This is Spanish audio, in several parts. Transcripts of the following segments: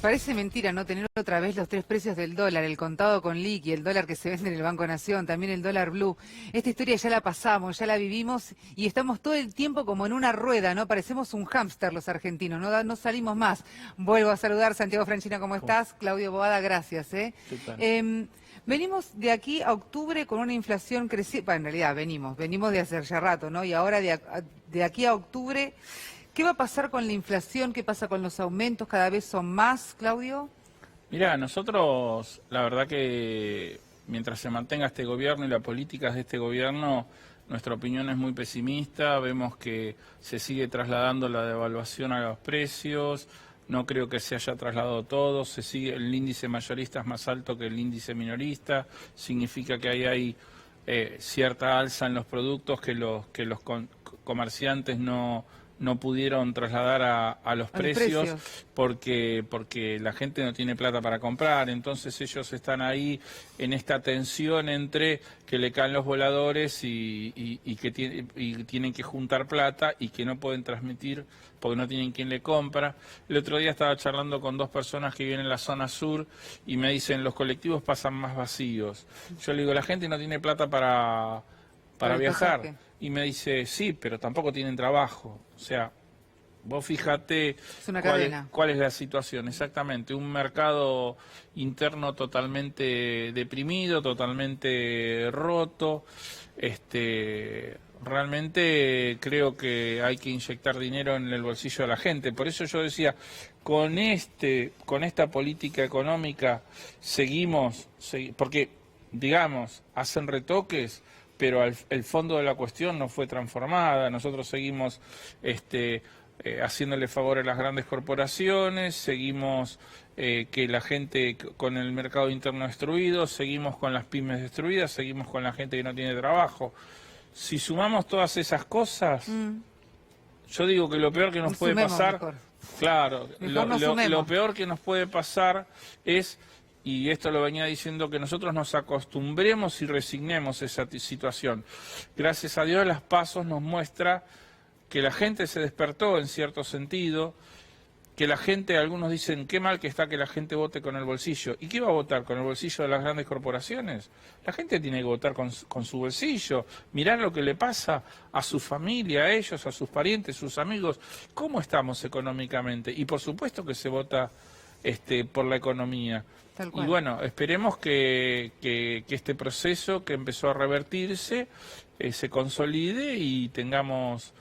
Parece mentira no tener otra vez los tres precios del dólar, el contado con liqui, el dólar que se vende en el Banco Nación, también el dólar blue. Esta historia ya la pasamos, ya la vivimos y estamos todo el tiempo como en una rueda, ¿no? Parecemos un hámster los argentinos, no salimos más. Vuelvo a saludar, Santiago Franchina, ¿cómo estás? Claudio Boada, gracias. Venimos de aquí a octubre con una inflación creciente, bueno, en realidad venimos de hace ya rato, ¿no? Y ahora de aquí a octubre... ¿Qué va a pasar con la inflación? ¿Qué pasa con los aumentos? ¿Cada vez son más, Claudio? Mira, nosotros, la verdad que mientras se mantenga este gobierno y las políticas de este gobierno, nuestra opinión es muy pesimista. Vemos que se sigue trasladando la devaluación a los precios. No creo que se haya trasladado todo. El índice mayorista es más alto que el índice minorista. Significa que ahí hay cierta alza en los productos que los comerciantes no pudieron trasladar a los precios porque la gente no tiene plata para comprar. Entonces ellos están ahí en esta tensión entre que le caen los voladores y tienen que juntar plata y que no pueden transmitir porque no tienen quien le compra. El otro día estaba charlando con dos personas que viven en la zona sur y me dicen, los colectivos pasan más vacíos. Yo le digo, la gente no tiene plata para viajar. Y me dice, sí, pero tampoco tienen trabajo. O sea, vos fíjate cuál es la situación. Exactamente, un mercado interno totalmente deprimido, totalmente roto. Realmente creo que hay que inyectar dinero en el bolsillo de la gente. Por eso yo decía, con esta política económica seguimos porque, digamos, hacen retoques, pero el fondo de la cuestión no fue transformada. Nosotros seguimos haciéndole favor a las grandes corporaciones, seguimos que la gente con el mercado interno destruido, seguimos con las pymes destruidas, seguimos con la gente que no tiene trabajo. Si sumamos todas esas cosas, yo digo que lo peor que nos puede pasar, claro, lo peor que nos puede pasar es... Y esto lo venía diciendo, que nosotros nos acostumbremos y resignemos a esa situación. Gracias a Dios, las PASO nos muestra que la gente se despertó en cierto sentido, que la gente, algunos dicen, qué mal que está que la gente vote con el bolsillo. ¿Y qué va a votar? ¿Con el bolsillo de las grandes corporaciones? La gente tiene que votar con su bolsillo, mirar lo que le pasa a su familia, a ellos, a sus parientes, sus amigos, cómo estamos económicamente. Y por supuesto que se vota por la economía. Y bueno, esperemos que este proceso que empezó a revertirse se consolide y tengamos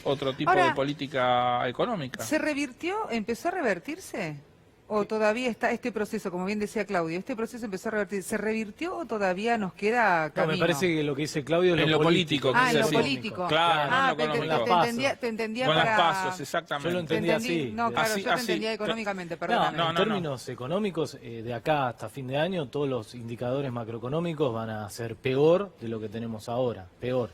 otro tipo de política económica. ¿Se revirtió? ¿Empezó a revertirse? ¿O todavía está este proceso, como bien decía Claudio, este proceso empezó a revertir? ¿Se revirtió o todavía nos queda camino? No, me parece que lo que dice Claudio es lo político. En lo político. Claro, no en lo económico. Te entendía con para... las pasos, exactamente. Yo lo entendía así. No, claro, yo te entendía económicamente, perdón. En términos económicos, de acá hasta fin de año, todos los indicadores macroeconómicos van a ser peor de lo que tenemos ahora, peor.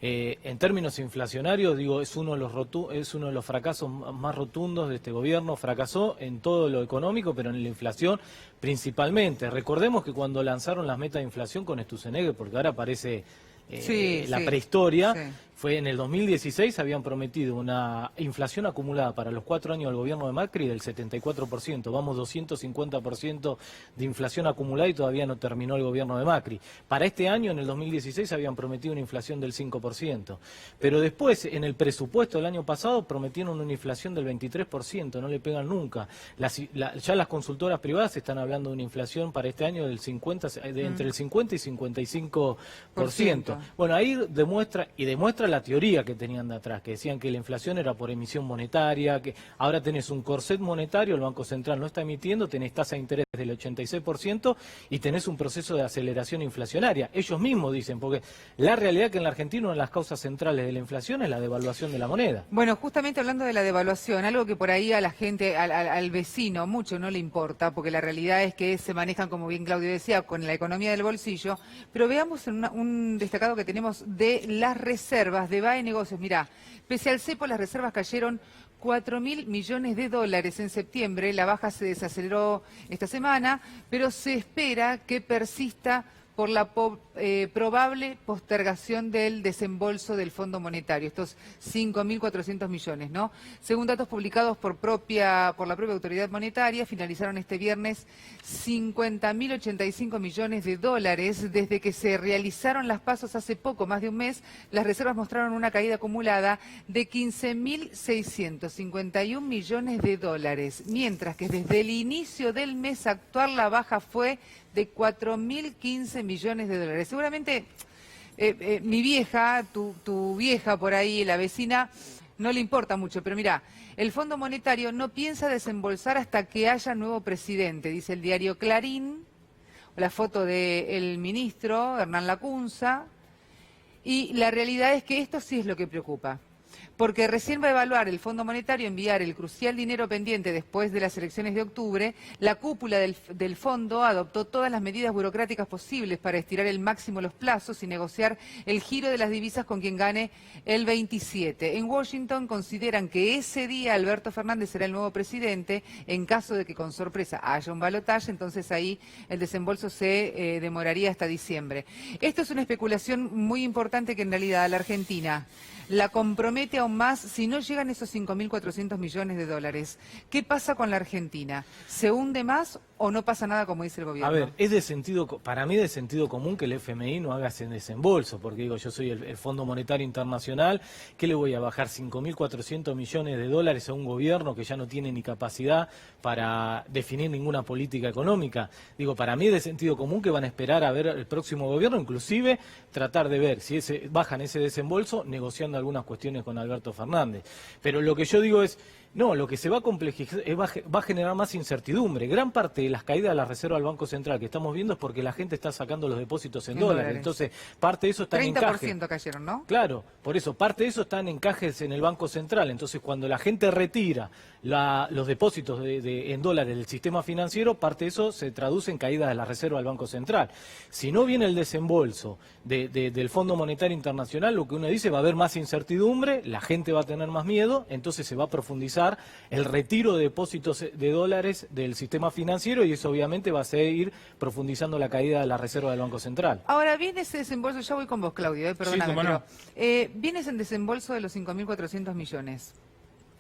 En términos inflacionarios, digo, es uno de los fracasos más rotundos de este gobierno. Fracasó en todo lo económico, pero en la inflación principalmente. Recordemos que cuando lanzaron las metas de inflación con Sturzenegger, porque ahora parece la prehistoria, fue en el 2016, habían prometido una inflación acumulada para los 4 años del gobierno de Macri del 74%. Vamos 250% de inflación acumulada y todavía no terminó el gobierno de Macri. Para este año, en el 2016, habían prometido una inflación del 5%. Pero después, en el presupuesto del año pasado, prometieron una inflación del 23%. No le pegan nunca. Ya las consultoras privadas están hablando de una inflación para este año del entre el 50 y 55%. Bueno, ahí demuestra la teoría que tenían de atrás, que decían que la inflación era por emisión monetaria, que ahora tenés un corset monetario, el Banco Central no está emitiendo, tenés tasa de interés del 86% y tenés un proceso de aceleración inflacionaria. Ellos mismos dicen, porque la realidad es que en la Argentina una de las causas centrales de la inflación es la devaluación de la moneda. Bueno, justamente hablando de la devaluación, algo que por ahí a la gente, al vecino, mucho no le importa, porque la realidad es que se manejan, como bien Claudio decía, con la economía del bolsillo, pero veamos un destacado que tenemos de las reservas de BAE Negocios. Mirá, pese al cepo, las reservas cayeron 4.000 millones de dólares en septiembre. La baja se desaceleró esta semana, pero se espera que persista por la probable postergación del desembolso del Fondo Monetario, estos 5.400 millones, ¿no? Según datos publicados por la propia autoridad monetaria, finalizaron este viernes 50.085 millones de dólares. Desde que se realizaron las pasos hace poco, más de un mes, las reservas mostraron una caída acumulada de 15.651 millones de dólares, mientras que desde el inicio del mes actual la baja fue de 4.015 millones de dólares. Seguramente mi vieja, tu vieja por ahí, la vecina, no le importa mucho, pero mira, el Fondo Monetario no piensa desembolsar hasta que haya nuevo presidente, dice el diario Clarín, la foto del ministro Hernán Lacunza, y la realidad es que esto sí es lo que preocupa. Porque recién va a evaluar el Fondo Monetario enviar el crucial dinero pendiente después de las elecciones de octubre. La cúpula del fondo adoptó todas las medidas burocráticas posibles para estirar el máximo los plazos y negociar el giro de las divisas con quien gane el 27. En Washington consideran que ese día Alberto Fernández será el nuevo presidente. En caso de que con sorpresa haya un balotaje, entonces ahí el desembolso se demoraría hasta diciembre. Esto es una especulación muy importante que en realidad a la Argentina la compromete aún más si no llegan esos 5.400 millones de dólares. ¿Qué pasa con la Argentina? ¿Se hunde más o no pasa nada como dice el gobierno? A ver, para mí es de sentido común que el FMI no haga ese desembolso, porque digo, yo soy el Fondo Monetario Internacional, ¿qué le voy a bajar 5.400 millones de dólares a un gobierno que ya no tiene ni capacidad para definir ninguna política económica? Digo, para mí es de sentido común que van a esperar a ver el próximo gobierno, inclusive tratar de ver si bajan ese desembolso negociando algunas cuestiones con Alberto Fernández. Pero lo que yo digo es, no, lo que se va a complejizar, va a generar más incertidumbre. Gran parte de las caídas de la reserva del Banco Central que estamos viendo es porque la gente está sacando los depósitos en dólares. Entonces, parte de eso está en encaje. 30% cayeron, ¿no? Claro, por eso, parte de eso está en encajes en el Banco Central. Entonces, cuando la gente retira los depósitos en dólares del sistema financiero, parte de eso se traduce en caídas de la reserva del Banco Central. Si no viene el desembolso del Fondo Monetario Internacional, lo que uno dice, va a haber más incertidumbre, la gente va a tener más miedo, entonces se va a profundizar el retiro de depósitos de dólares del sistema financiero y eso obviamente va a seguir profundizando la caída de la reserva del Banco Central. Ahora, viene ese desembolso, ya voy con vos, Claudio, perdóname, sí, pero viene ese desembolso de los 5.400 millones.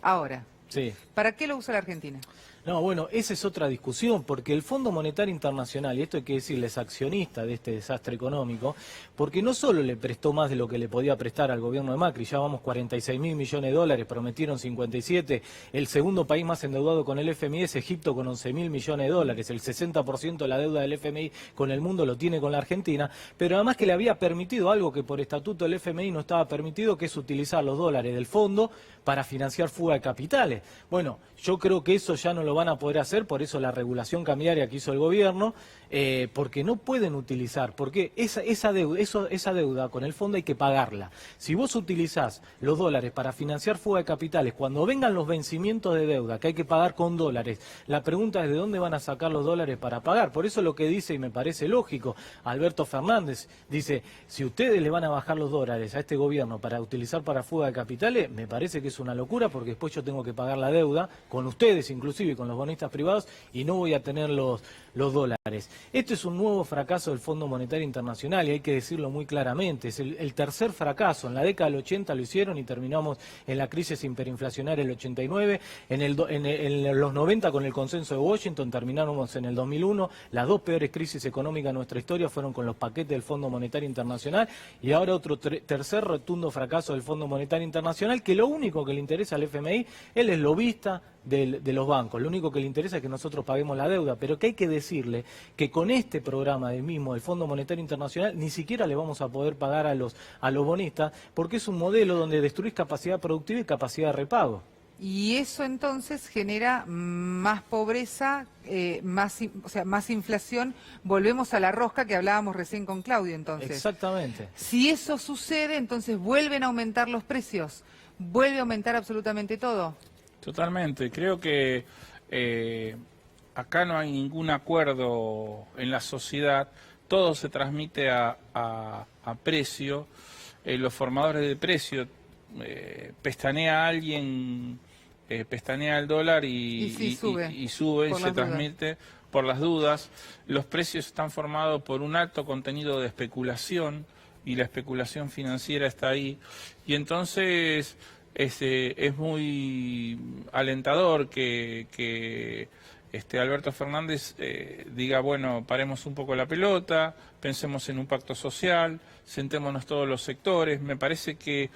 Ahora, sí. ¿Para qué lo usa la Argentina? No, bueno, esa es otra discusión, porque el Fondo Monetario Internacional, y esto hay que decirle, es accionista de este desastre económico, porque no solo le prestó más de lo que le podía prestar al gobierno de Macri, ya vamos 46.000 millones de dólares, prometieron 57, el segundo país más endeudado con el FMI es Egipto con 11.000 millones de dólares, el 60% de la deuda del FMI con el mundo lo tiene con la Argentina, pero además que le había permitido algo que por estatuto del FMI no estaba permitido, que es utilizar los dólares del fondo para financiar fuga de capitales. Bueno, yo creo que eso ya no lo van a poder hacer, por eso la regulación cambiaria que hizo el gobierno, porque no pueden utilizar, porque esa deuda con el fondo hay que pagarla. Si vos utilizás los dólares para financiar fuga de capitales, cuando vengan los vencimientos de deuda que hay que pagar con dólares, la pregunta es de dónde van a sacar los dólares para pagar. Por eso lo que dice, y me parece lógico, Alberto Fernández, dice, si ustedes le van a bajar los dólares a este gobierno para utilizar para fuga de capitales, me parece que es una locura, porque después yo tengo que pagar la deuda, con ustedes inclusive, con los bonistas privados, y no voy a tener los dólares. Esto es un nuevo fracaso del Fondo Monetario Internacional y hay que decirlo muy claramente. Es el tercer fracaso. En la década del 80 lo hicieron y terminamos en la crisis hiperinflacionaria del 89. En los 90 con el consenso de Washington terminamos en el 2001. Las dos peores crisis económicas de nuestra historia fueron con los paquetes del Fondo Monetario Internacional y ahora otro tercer rotundo fracaso del Fondo Monetario Internacional, que lo único que le interesa al FMI, él es lobista de los bancos, lo único que le interesa es que nosotros paguemos la deuda, pero que hay que decirle que con este programa del Fondo Monetario Internacional ni siquiera le vamos a poder pagar a los bonistas, porque es un modelo donde destruís capacidad productiva y capacidad de repago. Y eso entonces genera más pobreza, más inflación. Volvemos a la rosca que hablábamos recién con Claudio, entonces. Exactamente. Si eso sucede, entonces vuelven a aumentar los precios, vuelve a aumentar absolutamente todo. Totalmente. Creo que acá no hay ningún acuerdo en la sociedad. Todo se transmite a precio. Los formadores de precio, pestanea a alguien pestañea el dólar Y sí, sube, y sube y por se las dudas. transmite por las dudas. Los precios están formados por un alto contenido de especulación y la especulación financiera está ahí. Y entonces es muy alentador que Alberto Fernández diga, bueno, paremos un poco la pelota, pensemos en un pacto social, sentémonos todos los sectores. Me parece que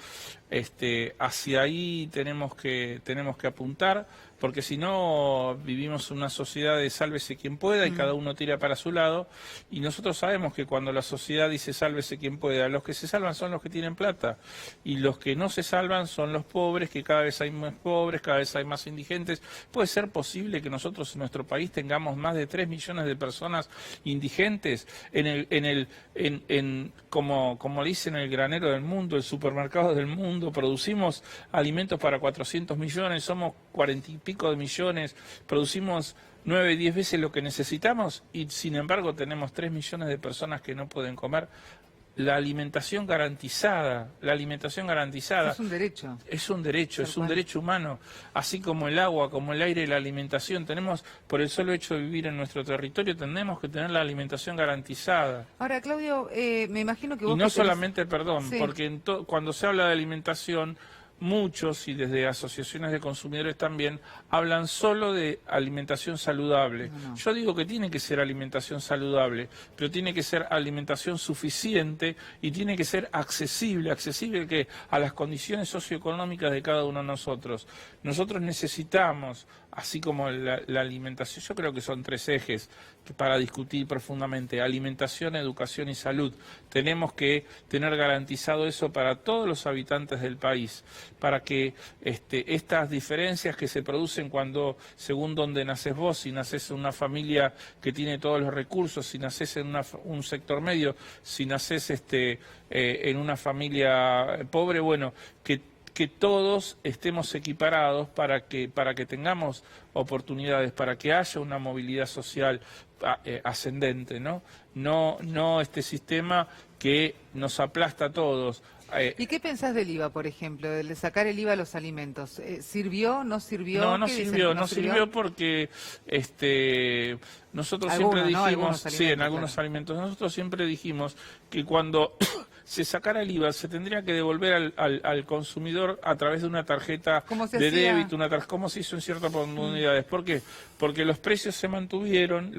hacia ahí tenemos que apuntar, porque si no vivimos una sociedad de sálvese quien pueda y cada uno tira para su lado, y nosotros sabemos que cuando la sociedad dice sálvese quien pueda, los que se salvan son los que tienen plata, y los que no se salvan son los pobres, que cada vez hay más pobres, cada vez hay más indigentes. ¿Puede ser posible que nosotros en nuestro país tengamos más de 3 millones de personas indigentes como le dicen, el granero del mundo, el supermercado del mundo? Producimos alimentos para 400 millones, somos 40 y pico de millones, producimos 9, 10 veces lo que necesitamos y sin embargo tenemos 3 millones de personas que no pueden comer. La alimentación garantizada. Es un derecho. Es un derecho, es un derecho humano, así como el agua, como el aire y la alimentación. Tenemos, por el solo hecho de vivir en nuestro territorio, tenemos que tener la alimentación garantizada. Ahora, Claudio, me imagino que vos... Y no que tenés- solamente, perdón, Sí. porque cuando se habla de alimentación, muchos, y desde asociaciones de consumidores también, hablan solo de alimentación saludable. No. Yo digo que tiene que ser alimentación saludable, pero tiene que ser alimentación suficiente y tiene que ser accesible que a las condiciones socioeconómicas de cada uno de nosotros. Nosotros necesitamos, así como la alimentación, yo creo que son 3 ejes para discutir profundamente: alimentación, educación y salud. Tenemos que tener garantizado eso para todos los habitantes del país, para que estas diferencias que se producen cuando, según donde naces vos, si naces en una familia que tiene todos los recursos, si naces en un sector medio, si naces en una familia pobre, bueno, que todos estemos equiparados para que tengamos oportunidades, para que haya una movilidad social ascendente, ¿no? No este sistema que nos aplasta a todos. ¿Y qué pensás del IVA, por ejemplo, de sacar el IVA a los alimentos? ¿Sirvió, no sirvió? No, no ¿Qué dicen? sirvió, no sirvió porque nosotros siempre Algunos, ¿no? dijimos, Algunos sí, en alimentos, algunos claro. alimentos, nosotros siempre dijimos que cuando se sacara el IVA se tendría que devolver al consumidor a través de una tarjeta ¿Cómo se de hacía? débito, como se hizo en ciertas oportunidades. ¿Por qué? Porque los precios se mantuvieron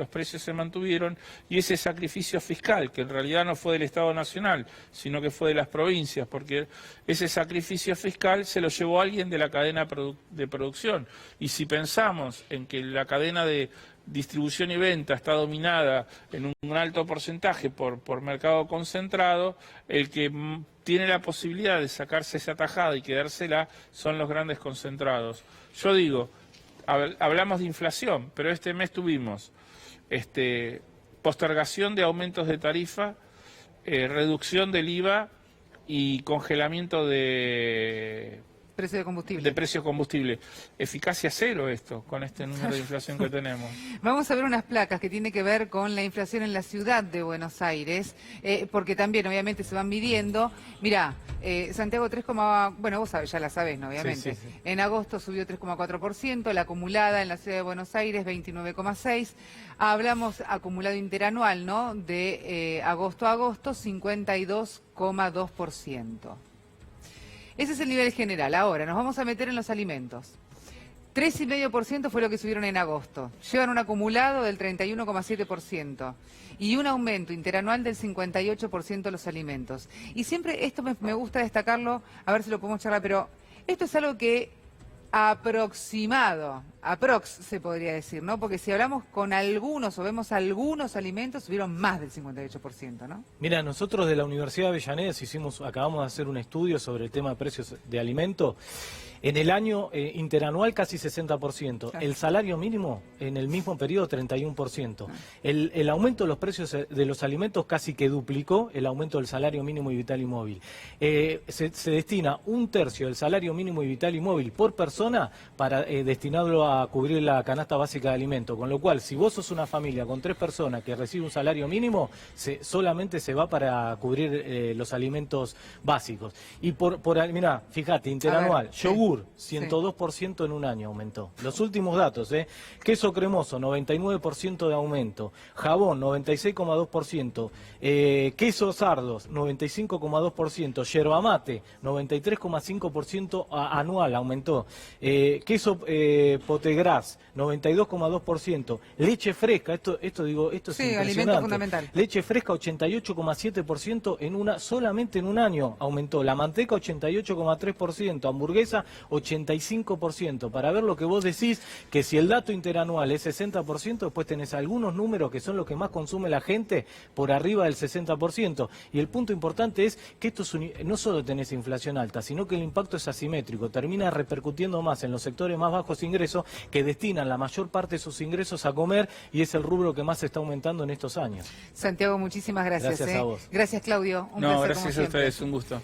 y ese sacrificio fiscal, que en realidad no fue del Estado Nacional, sino que fue de las provincias, porque ese sacrificio fiscal se lo llevó alguien de la cadena de producción. Y si pensamos en que la cadena de distribución y venta está dominada en un alto porcentaje por mercado concentrado, el que tiene la posibilidad de sacarse esa tajada y quedársela son los grandes concentrados. Yo digo, hablamos de inflación, pero este mes tuvimos postergación de aumentos de tarifa, reducción del IVA y congelamiento de Precio de combustible. precio combustible. Eficacia cero esto, con este número de inflación que tenemos. Vamos a ver unas placas que tienen que ver con la inflación en la ciudad de Buenos Aires, porque también obviamente se van midiendo. Mirá, Santiago 3, bueno, vos sabés, ya la sabés, ¿no? Obviamente. Sí, sí, sí. En agosto subió 3,4%, la acumulada en la ciudad de Buenos Aires 29,6%. Hablamos acumulado interanual, ¿no? De agosto a agosto 52,2%. Ese es el nivel general. Ahora, nos vamos a meter en los alimentos. 3,5% fue lo que subieron en agosto. Llevan un acumulado del 31,7% y un aumento interanual del 58% de los alimentos. Y siempre esto me gusta destacarlo, a ver si lo podemos charlar, pero esto es algo que aprox se podría decir, ¿no? Porque si hablamos con algunos o vemos algunos alimentos, subieron más del 58%, ¿no? Mira, nosotros de la Universidad de Avellaneda acabamos de hacer un estudio sobre el tema de precios de alimentos. En el año interanual casi 60%. Claro. El salario mínimo en el mismo periodo 31%. El aumento de los precios de los alimentos casi que duplicó el aumento del salario mínimo y vital y móvil. Se destina 1/3 del salario mínimo y vital y móvil por persona para destinarlo a cubrir la canasta básica de alimentos. Con lo cual, si vos sos una familia con 3 personas que recibe un salario mínimo, solamente se va para cubrir los alimentos básicos. Y mirá, fíjate, interanual, sí. yogur, yogur, 102% en un año aumentó. Los últimos datos, queso cremoso, 99% de aumento. Jabón, 96,2%. Quesos sardos, 95,2%. Yerba mate, 93,5% anual aumentó. Queso Potegras, 92,2%. Leche fresca, esto es impresionante. Alimento fundamental. Leche fresca, 88,7% solamente en un año aumentó. La manteca, 88,3%. Hamburguesa, 85%. Para ver lo que vos decís, que si el dato interanual es 60%, después tenés algunos números que son los que más consume la gente por arriba del 60%. Y el punto importante es que esto no solo tenés inflación alta, sino que el impacto es asimétrico. Termina repercutiendo más en los sectores más bajos ingresos, que destinan la mayor parte de sus ingresos a comer, y es el rubro que más se está aumentando en estos años. Santiago, muchísimas gracias. Gracias a vos. Gracias, Claudio. Un placer, como gracias a siempre. ustedes, un gusto.